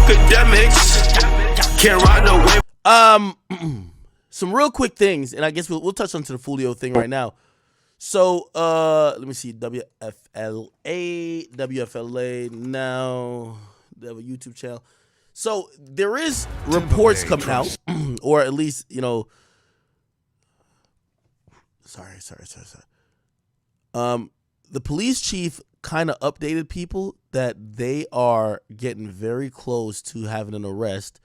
Akademiks can't ride no wave. Some real quick things, and I guess we'll touch onto the Foolio thing right now. So, let me see, WFLA now, they have a YouTube channel. So there is reports coming out, or at least, you know, sorry. The police chief kind of updated people that they are getting very close to having an arrest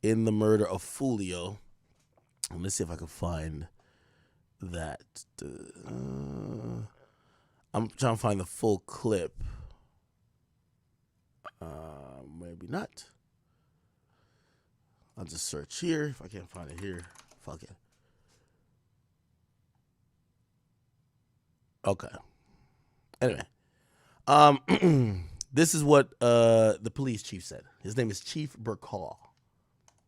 in the murder of Foolio. Let's see if I can find that. I'm trying to find the full clip. Maybe not. I'll just search here. If I can't find it here, fuck it. Okay. Anyway, this is what the police chief said. His name is Chief Burkall.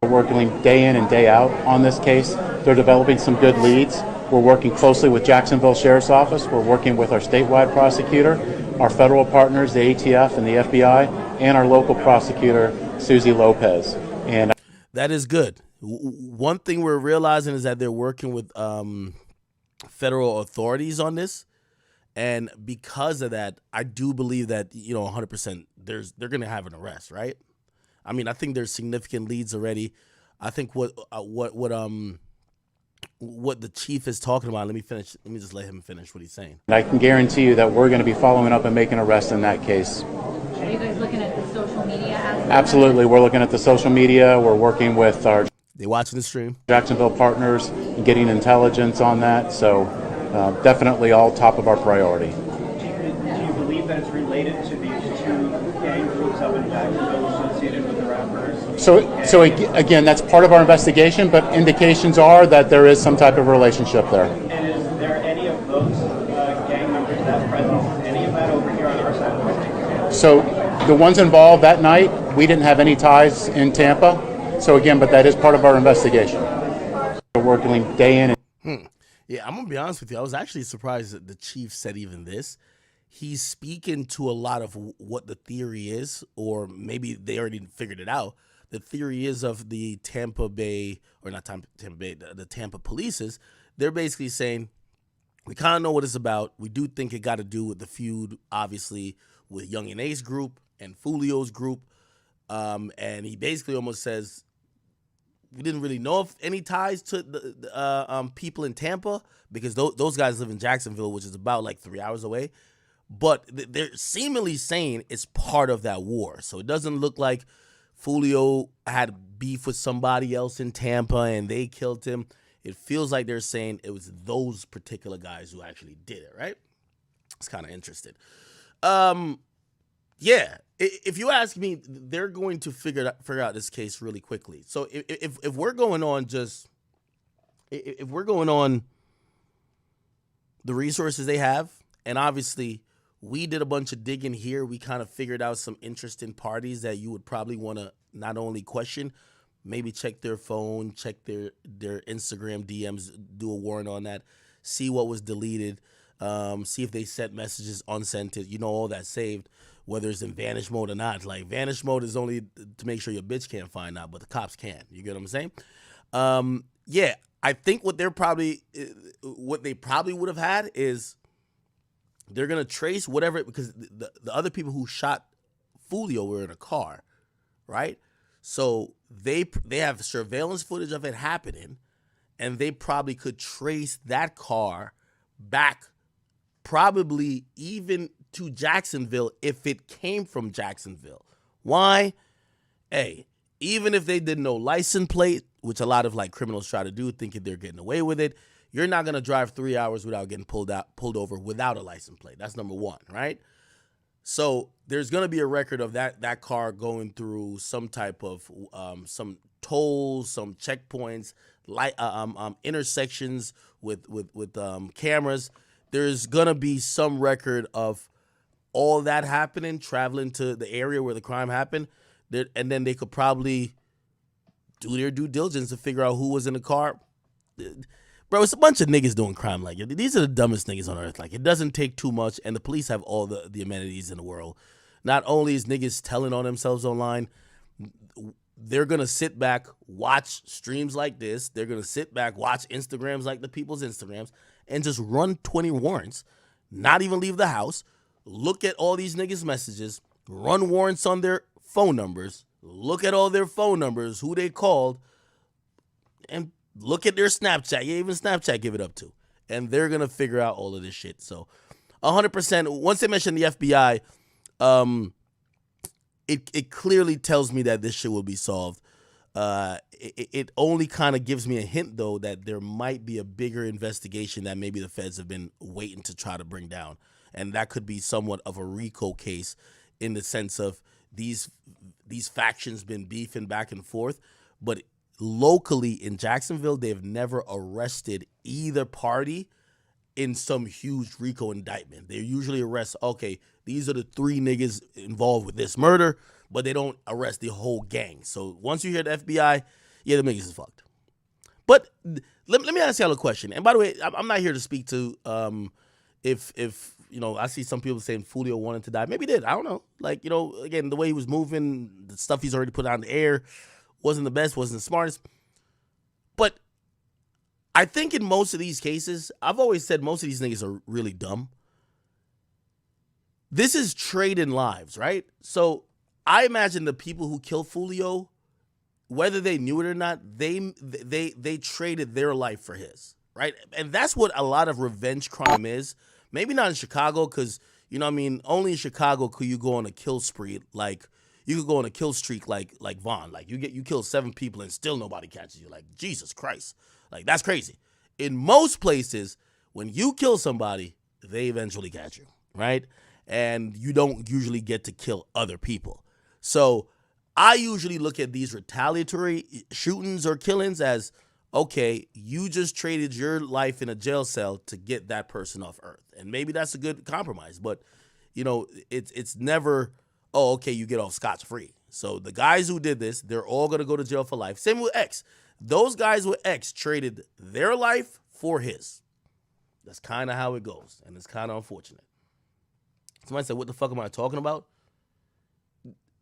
We're working day in and day out on this case. They're developing some good leads. We're working closely with Jacksonville Sheriff's Office. We're working with our statewide prosecutor, our federal partners, the ATF and the FBI, and our local prosecutor, Susie Lopez. And that is good. One thing we're realizing is that they're working with federal authorities on this. And because of that, I do believe that, you know, 100% they're going to have an arrest, right? I mean, I think there's significant leads already. I think what the chief is talking about. Let me just let him finish what he's saying. I can guarantee you that we're going to be following up and making arrests in that case. Are you guys looking at the social media aspect? Absolutely, we're looking at the social media. We're working with our watching the stream Jacksonville partners and getting intelligence on that. So definitely all top of our priority. Do you believe that it's related to these two gang groups up in Jacksonville associated with the rappers? So again, that's part of our investigation, but indications are that there is some type of relationship there. And is there any of those gang members that present, any of that over here on our side of the state? So the ones involved that night, we didn't have any ties in Tampa. So again, but that is part of our investigation. We're working day in and Yeah, I'm going to be honest with you. I was actually surprised that the chief said even this. He's speaking to a lot of what the theory is, or maybe they already figured it out. The theory is of the Tampa Bay, or not Tampa Bay, the Tampa polices. They're basically saying, we kind of know what it's about. We do think it got to do with the feud, obviously, with Young and Ace group and Foolio's group. And he basically almost says, we didn't really know of any ties to the people in Tampa because those guys live in Jacksonville, which is about like 3 hours away. But they're seemingly saying it's part of that war. So it doesn't look like Foolio had beef with somebody else in Tampa and they killed him. It feels like they're saying it was those particular guys who actually did it, right? It's kind of interesting. Yeah, if you ask me, they're going to figure out this case really quickly. So if we're going on if we're going on the resources they have, and obviously we did a bunch of digging here, we kind of figured out some interesting parties that you would probably want to not only question, maybe check their phone, check their Instagram DMs, do a warrant on that, see what was deleted, see if they sent messages unsent, you know, all that saved. Whether it's in vanish mode or not. Like, vanish mode is only to make sure your bitch can't find out, but the cops can. You get what I'm saying? Yeah, I think what they probably would have had is they're going to trace whatever, because the other people who shot Foolio were in a car, right? So they have surveillance footage of it happening, and they probably could trace that car back probably even to Jacksonville if it came from Jacksonville. Why? Hey, even if they did no license plate, which a lot of like criminals try to do, thinking they're getting away with it, you're not going to drive 3 hours without getting pulled over without a license plate. That's number one, right? So there's going to be a record of that car going through some type of some tolls, some checkpoints, intersections with cameras. There's going to be some record of all that happening, traveling to the area where the crime happened, and then they could probably do their due diligence to figure out who was in the car. Bro, it's a bunch of niggas doing crime like it. These are the dumbest niggas on earth. Like, it doesn't take too much, and the police have all the amenities in the world. Not only is niggas telling on themselves online, they're going to sit back, watch streams like this. They're going to sit back, watch Instagrams like the people's Instagrams, and just run 20 warrants, not even leave the house, look at all these niggas' messages, run warrants on their phone numbers, look at all their phone numbers, who they called, and look at their Snapchat. Yeah, even Snapchat give it up to. And they're going to figure out all of this shit. So 100%, once they mention the FBI, it clearly tells me that this shit will be solved. It only kind of gives me a hint, though, that there might be a bigger investigation that maybe the feds have been waiting to try to bring down. And that could be somewhat of a RICO case in the sense of these factions been beefing back and forth. But locally in Jacksonville, they've never arrested either party in some huge RICO indictment. They usually arrest, okay, these are the 3 niggas involved with this murder, but they don't arrest the whole gang. So once you hear the FBI, yeah, the niggas is fucked. But let me ask y'all a question. And by the way, I'm not here to speak to if you know, I see some people saying Foolio wanted to die. Maybe he did. I don't know. Like, you know, again, the way he was moving, the stuff he's already put out in the air wasn't the best, wasn't the smartest. But I think in most of these cases, I've always said most of these niggas are really dumb. This is trading lives, right? So I imagine the people who killed Foolio, whether they knew it or not, they traded their life for his, right? And that's what a lot of revenge crime is. Maybe not in Chicago, because, you know what I mean, only in Chicago could you go on a kill spree like you could go on a kill streak like Vaughn. Like you kill 7 people and still nobody catches you. Like, Jesus Christ. Like, that's crazy. In most places, when you kill somebody, they eventually catch you, right? And you don't usually get to kill other people. So I usually look at these retaliatory shootings or killings as, okay, you just traded your life in a jail cell to get that person off earth. And maybe that's a good compromise. But, you know, it's never, oh, okay, you get off scotch-free. So the guys who did this, they're all going to go to jail for life. Same with X. Those guys with X traded their life for his. That's kind of how it goes, and it's kind of unfortunate. Somebody said, what the fuck am I talking about?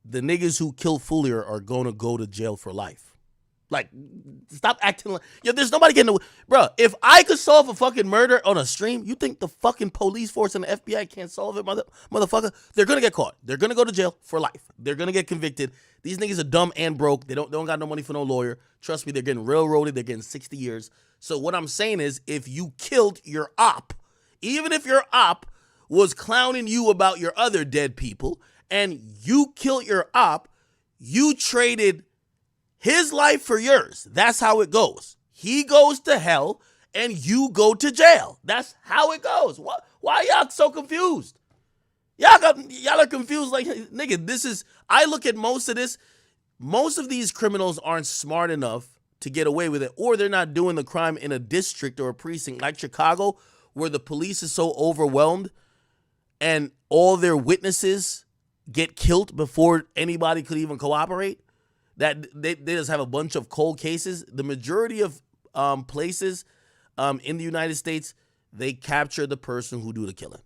The niggas who killed Foolio are going to go to jail for life. Like, stop acting like... Yo, there's nobody getting... Bro, if I could solve a fucking murder on a stream, you think the fucking police force and the FBI can't solve it, motherfucker? They're going to get caught. They're going to go to jail for life. They're going to get convicted. These niggas are dumb and broke. They don't got no money for no lawyer. Trust me, they're getting railroaded. They're getting 60 years. So what I'm saying is, if you killed your op, even if your op was clowning you about your other dead people, and you killed your op, you traded his life for yours. That's how it goes. He goes to hell, and you go to jail. That's how it goes. Why y'all so confused? Y'all are confused like, nigga, this is... I look at most of this. Most of these criminals aren't smart enough to get away with it, or they're not doing the crime in a district or a precinct like Chicago, where the police is so overwhelmed and all their witnesses get killed before anybody could even cooperate, that they just have a bunch of cold cases. The majority of places in the United States, they capture the person who do the killing.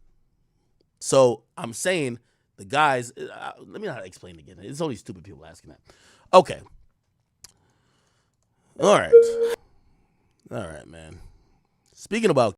So I'm saying the guys, let me not explain it again. It's only stupid people asking that. Okay. All right, man. Speaking about